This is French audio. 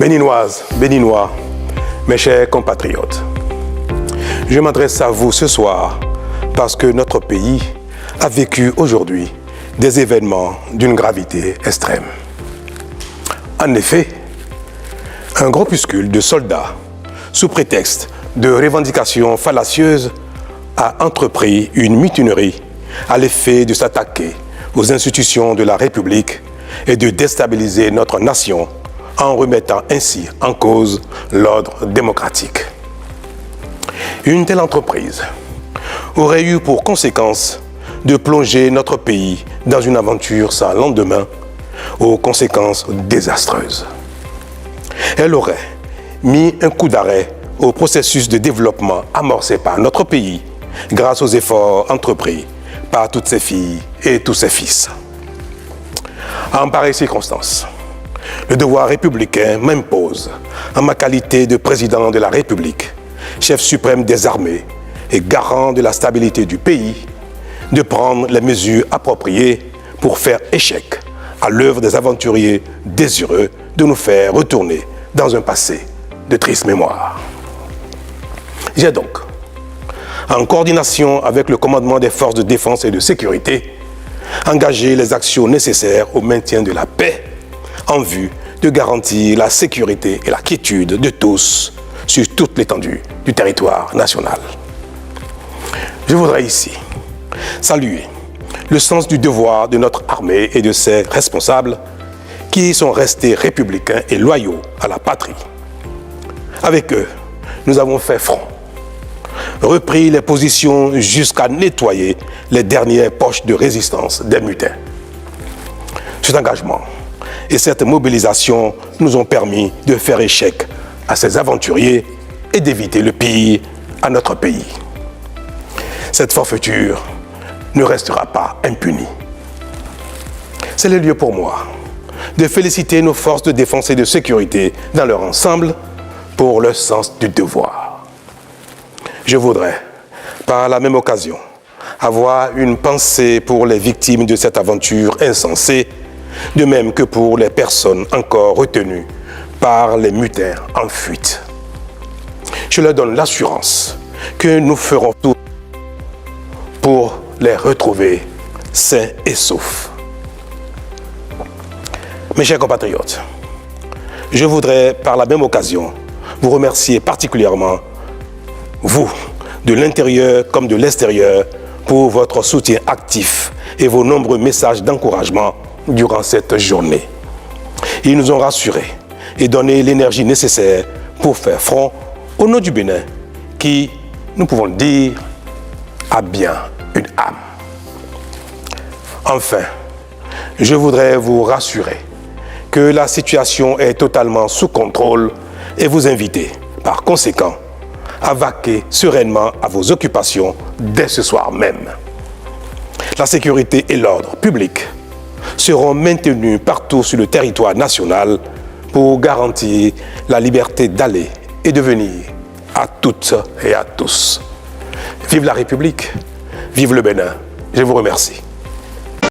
Béninoises, Béninois, mes chers compatriotes, je m'adresse à vous ce soir parce que notre pays a vécu aujourd'hui des événements d'une gravité extrême. En effet, un groupuscule de soldats, sous prétexte de revendications fallacieuses, a entrepris une mutinerie à l'effet de s'attaquer aux institutions de la République et de déstabiliser notre nation en remettant ainsi en cause l'ordre démocratique. Une telle entreprise aurait eu pour conséquence de plonger notre pays dans une aventure sans lendemain aux conséquences désastreuses. Elle aurait mis un coup d'arrêt au processus de développement amorcé par notre pays grâce aux efforts entrepris par toutes ses filles et tous ses fils. En pareille circonstance, le devoir républicain m'impose, en ma qualité de président de la République, chef suprême des armées et garant de la stabilité du pays, de prendre les mesures appropriées pour faire échec à l'œuvre des aventuriers désireux de nous faire retourner dans un passé de triste mémoire. J'ai donc, en coordination avec le commandement des forces de défense et de sécurité, engagé les actions nécessaires au maintien de la paix en vue de garantir la sécurité et la quiétude de tous sur toute l'étendue du territoire national. Je voudrais ici saluer le sens du devoir de notre armée et de ses responsables qui sont restés républicains et loyaux à la patrie. Avec eux, nous avons fait front, repris les positions jusqu'à nettoyer les dernières poches de résistance des mutins. Cet engagement et cette mobilisation nous ont permis de faire échec à ces aventuriers et d'éviter le pire à notre pays. Cette forfaiture ne restera pas impunie. C'est le lieu pour moi de féliciter nos forces de défense et de sécurité dans leur ensemble pour leur sens du devoir. Je voudrais, par la même occasion, avoir une pensée pour les victimes de cette aventure insensée, de même que pour les personnes encore retenues par les mutins en fuite. Je leur donne l'assurance que nous ferons tout pour les retrouver sains et saufs. Mes chers compatriotes, je voudrais par la même occasion vous remercier particulièrement, vous, de l'intérieur comme de l'extérieur, pour votre soutien actif et vos nombreux messages d'encouragement durant cette journée. Ils nous ont rassurés et donné l'énergie nécessaire pour faire front au nom du Bénin qui, nous pouvons le dire, a bien une âme. Enfin, je voudrais vous rassurer que la situation est totalement sous contrôle et vous inviter, par conséquent, à vaquer sereinement à vos occupations dès ce soir même. La sécurité et l'ordre public seront maintenus partout sur le territoire national pour garantir la liberté d'aller et de venir à toutes et à tous. Vive la République, vive le Bénin. Je vous remercie.